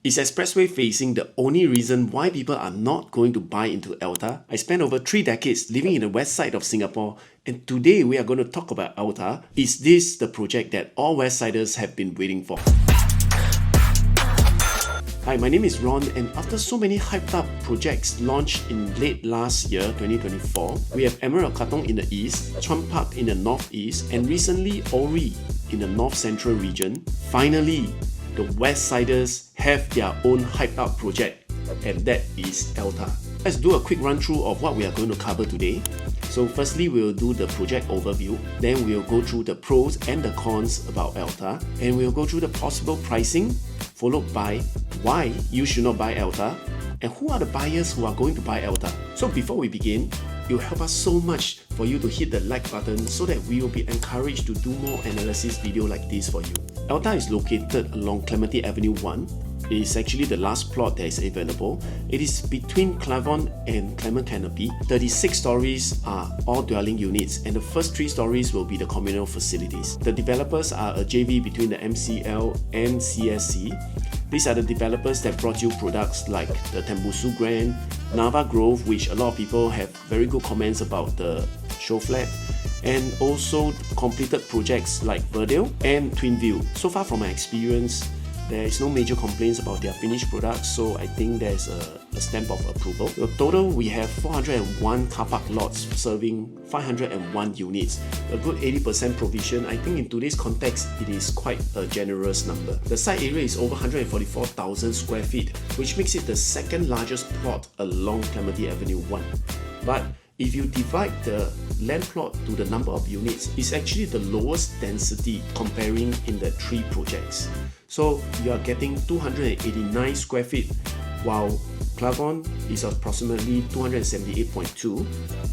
Is expressway facing the only reason why people are not going to buy into ELTA? I spent over 3 decades living in the west side of Singapore, and today we are going to talk about ELTA. Is this the project that all Westsiders have been waiting for? Hi, my name is Ron, and after so many hyped up projects launched in late last year, 2024, we have Emerald Katong in the east, Chuan Park in the northeast, and recently Ori in the north central region. Finally, the Westsiders have their own hyped up project, and that is ELTA. Let's do a quick run through of what we are going to cover today. So firstly, we'll do the project overview, then we'll go through the pros and the cons about ELTA, and we'll go through the possible pricing, followed by why you should not buy ELTA, and who are the buyers who are going to buy ELTA. So before we begin, it will help us so much for you to hit the like button so that we will be encouraged to do more analysis video like this for you. ELTA is located along Clementi Avenue 1. It is actually the last plot that is available. It is between Clavon and Clement Canopy. 36 stories are all dwelling units, and the first 3 stories will be the communal facilities. The developers are a JV between the MCL and CSC. These are the developers that brought you products like the Tembusu Grand, Nava Grove, which a lot of people have very good comments about the show flat, and also completed projects like Verdale and Twinview. So far from my experience, there is no major complaints about their finished products, so I think there's a stamp of approval. In total, we have 401 car park lots serving 501 units. A good 80% provision. I think in today's context, it is quite a generous number. The site area is over 144,000 square feet, which makes it the second largest plot along Clementi Avenue 1. But if you divide the land plot to the number of units, it's actually the lowest density comparing in the 3 projects. So you are getting 289 square feet, while Clavon is approximately 278.2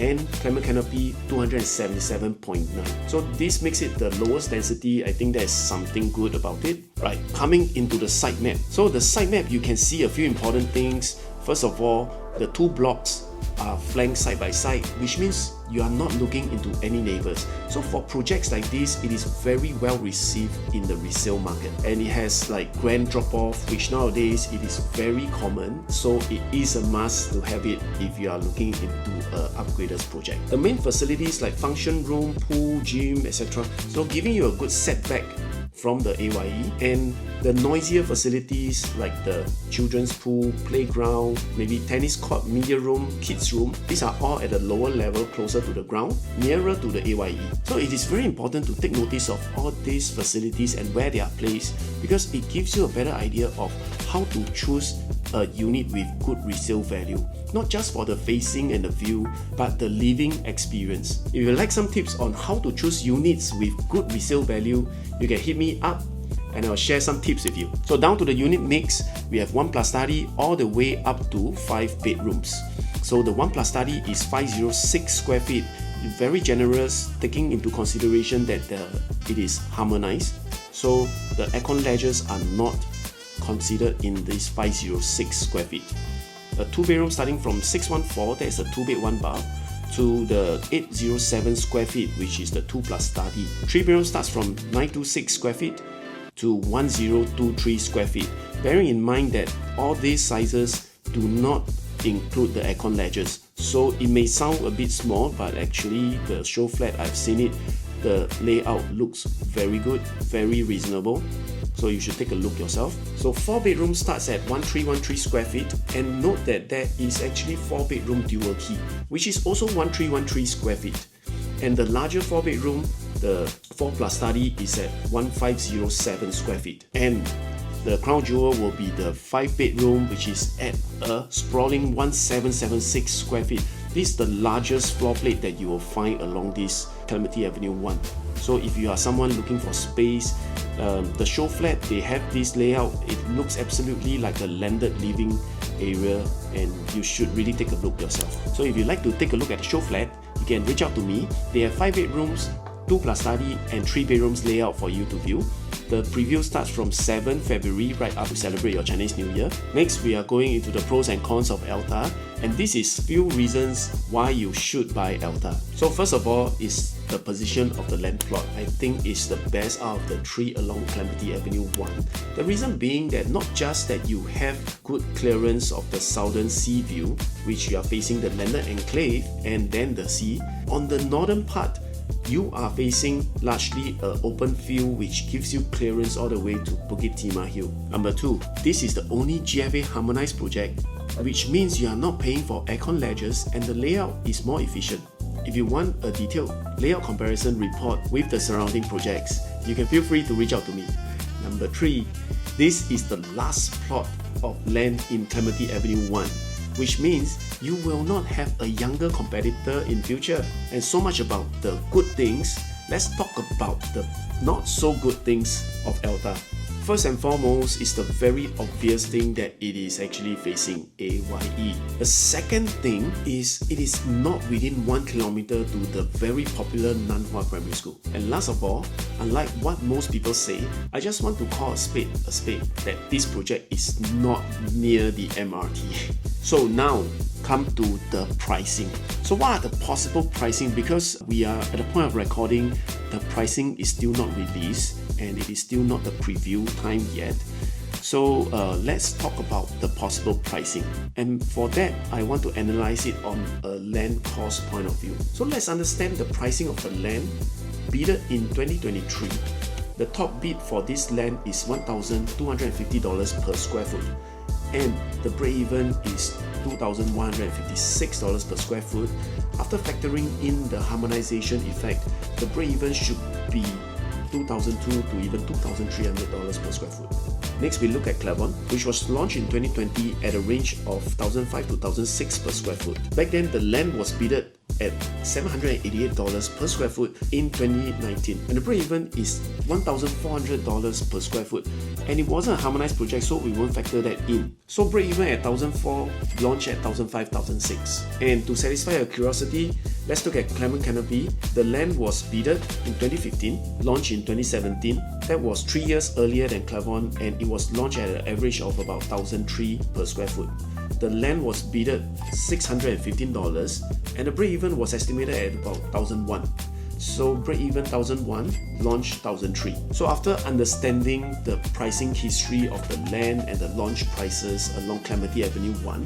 and Clement Canopy 277.9. So this makes it the lowest density. I think there's something good about it. Right, coming into the site map. So the site map, you can see a few important things. First of all, the 2 blocks are flanked side by side, which means you are not looking into any neighbors. So for projects like this, it is very well received in the resale market, and it has like grand drop-off, which nowadays it is very common. So it is a must to have it if you are looking into an upgraders project. The main facilities like function room, pool, gym, etc. So giving you a good setback from the AYE, and the noisier facilities like the children's pool, playground, maybe tennis court, media room, kids room, these are all at a lower level closer to the ground, nearer to the AYE. So it is very important to take notice of all these facilities and where they are placed, because it gives you a better idea of how to choose a unit with good resale value, not just for the facing and the view, but the living experience. If you like some tips on how to choose units with good resale value, you can hit me up and I'll share some tips with you. So down to the unit mix, we have 1 plus study all the way up to 5 bedrooms. So the 1 plus study is 506 square feet, very generous, taking into consideration that it is harmonized. So the aircon ledges are not considered in this 506 square feet. A 2 bedroom starting from 614, that is a 2 bed 1 bath, to the 807 square feet, which is the 2 plus study. 3 bedroom starts from 926 square feet to 1023 square feet. Bearing in mind that all these sizes do not include the aircon ledges, so it may sound a bit small, but actually the show flat, I've seen it, the layout looks very good, very reasonable. So you should take a look yourself. So 4 bedroom starts at 1313 square feet, and note that there is actually 4 bedroom dual key, which is also 1313 square feet. And the larger 4 bedroom, the 4 plus study, is at 1507 square feet. And the crown jewel will be the 5 bedroom, which is at a sprawling 1776 square feet. This is the largest floor plate that you will find along this Clementi Avenue 1. So if you are someone looking for space, the show flat, they have this layout. It looks absolutely like a landed living area, and you should really take a look yourself. So if you'd like to take a look at the show flat, you can reach out to me. They have 5 bedrooms, 2 plus study, and 3 bedrooms layout for you to view. The preview starts from 7 February right up to celebrate your Chinese New Year. Next, we are going into the pros and cons of ELTA, and this is few reasons why you should buy ELTA. So first of all is the position of the land plot, I think is the best out of the three along Clementi Avenue 1. The reason being that not just that you have good clearance of the southern sea view, which you are facing the landed enclave and then the sea. On the northern part, you are facing largely an open field which gives you clearance all the way to Bukit Timah Hill. Number 2, this is the only GFA harmonized project, which means you are not paying for aircon ledges and the layout is more efficient. If you want a detailed layout comparison report with the surrounding projects, you can feel free to reach out to me. Number 3, this is the last plot of land in Clementi Avenue 1, which means you will not have a younger competitor in future. And so much about the good things, let's talk about the not so good things of ELTA. First and foremost is the very obvious thing that it is actually facing AYE. The second thing is it is not within 1 kilometer to the very popular Nanhua Primary School. And last of all, unlike what most people say, I just want to call a spade, that this project is not near the MRT. So now, come to the pricing. So what are the possible pricing? Because we are at the point of recording, the pricing is still not released and it is still not the preview time yet. So let's talk about the possible pricing. And for that, I want to analyze it on a land cost point of view. So let's understand the pricing of the land bidded in 2023. The top bid for this land is $1,250 per square foot. And the break-even is $2,156 per square foot. After factoring in the harmonization effect, the break-even should be $2,200 to even $2,300 per square foot. Next, we look at Clavon, which was launched in 2020 at a range of $1,500 to $1,600 per square foot. Back then, the land was bidded at $788 per square foot in 2019, and the break-even is $1,400 per square foot. And it wasn't a harmonized project, so we won't factor that in. So break-even at $1,400, launch at $1,500, $1,600. And to satisfy your curiosity, let's look at Clement Canopy. The land was bidded in 2015, launched in 2017. That was 3 years earlier than Clavon, and it was launched at an average of about $1,300 per square foot. The land was bidded $615 and the break-even was estimated at about $1,001. So break-even $1,001, launch $1,003. So after understanding the pricing history of the land and the launch prices along Clementi Avenue 1,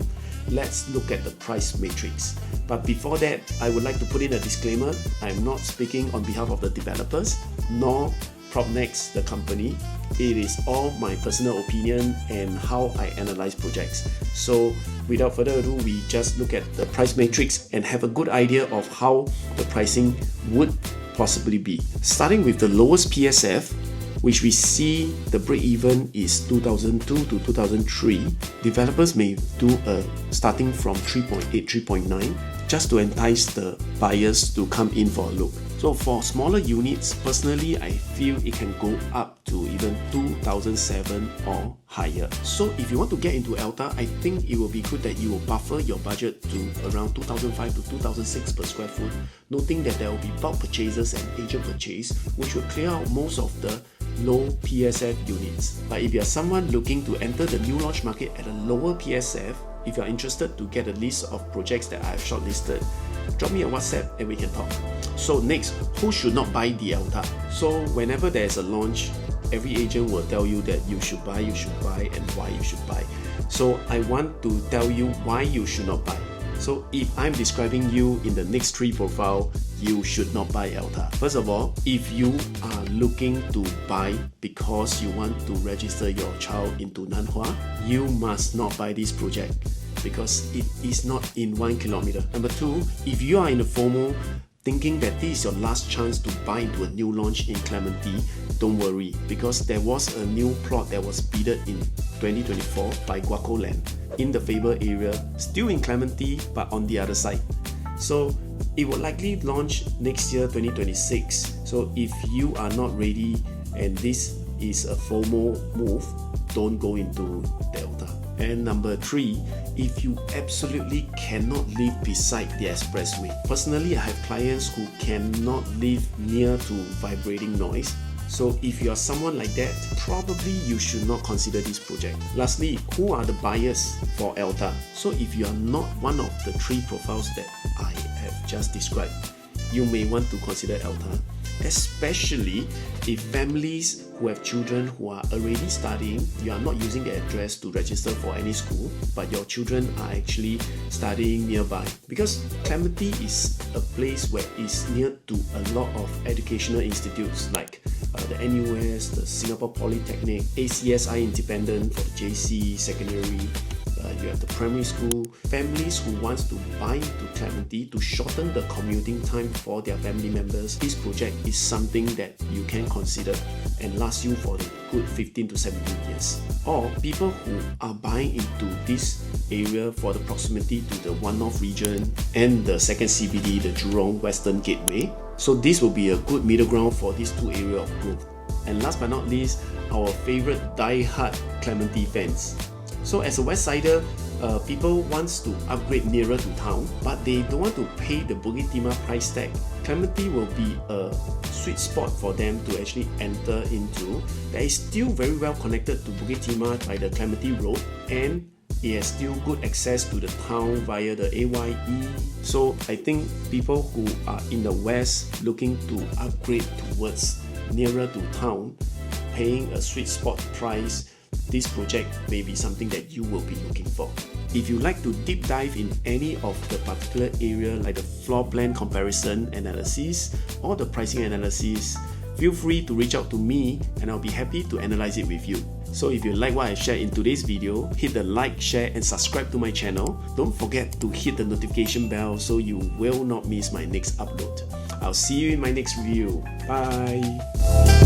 let's look at the price matrix. But before that, I would like to put in a disclaimer. I'm not speaking on behalf of the developers, nor Propnex, the company. It is all my personal opinion and how I analyze projects. So without further ado, we just look at the price matrix and have a good idea of how the pricing would possibly be. Starting with the lowest PSF, which we see the break-even is 2002 to 2003. Developers may do starting from 3.8, 3.9 just to entice the buyers to come in for a look. So for smaller units, personally, I feel it can go up to even 2007 or higher. So if you want to get into ELTA, I think it will be good that you will buffer your budget to around 2005 to 2006 per square foot, noting that there will be bulk purchases and agent purchase, which will clear out most of the low PSF units. But if you are someone looking to enter the new launch market at a lower PSF, if you are interested to get a list of projects that I have shortlisted, drop me a WhatsApp and we can talk. So next, who should not buy the ELTA? So whenever there is a launch, every agent will tell you that you should buy, and why you should buy. So I want to tell you why you should not buy. So if I'm describing you in the next 3 profile, you should not buy ELTA. First of all, if you are looking to buy because you want to register your child into Nanhua, you must not buy this project because it is not in 1 kilometer. Number 2, if you are in a FOMO thinking that this is your last chance to buy into a new launch in Clementi, don't worry, because there was a new plot that was bidded in 2024 by Guaco Land in the Faber area, still in Clementi but on the other side. So it will likely launch next year, 2026. So if you are not ready and this is a FOMO move, don't go into ELTA. And number 3, if you absolutely cannot live beside the expressway. Personally, I have clients who cannot live near to vibrating noise. So if you are someone like that, probably you should not consider this project. Lastly, who are the buyers for ELTA? So if you are not one of the 3 profiles that I have just described, you may want to consider ELTA, especially if families who have children who are already studying, you are not using the address to register for any school, but your children are actually studying nearby. Because Clementi is a place where it's near to a lot of educational institutes like the NUS, the Singapore Polytechnic, ACSI Independent for the JC, secondary, you have the primary school. Families who wants to buy into Clementi to shorten the commuting time for their family members, this project is something that you can consider and last you for the good 15 to 17 years. Or people who are buying into this area for the proximity to the One North region and the second CBD, the Jurong Western Gateway. So this will be a good middle ground for these two areas of growth. And last but not least, our favorite die-hard Clementi fans. So as a West Sider, people wants to upgrade nearer to town, but they don't want to pay the Bukit Timah price tag. Clementi will be a sweet spot for them to actually enter into. That is still very well connected to Bukit Timah by the Clementi Road, and it has still good access to the town via the AYE. So I think people who are in the West looking to upgrade towards nearer to town, paying a sweet spot price, this project may be something that you will be looking for. If you like to deep dive in any of the particular area like the floor plan comparison analysis or the pricing analysis, feel free to reach out to me and I'll be happy to analyze it with you. So if you like what I shared in today's video, hit the like, share and subscribe to my channel. Don't forget to hit the notification bell so you will not miss my next upload. I'll see you in my next review. Bye!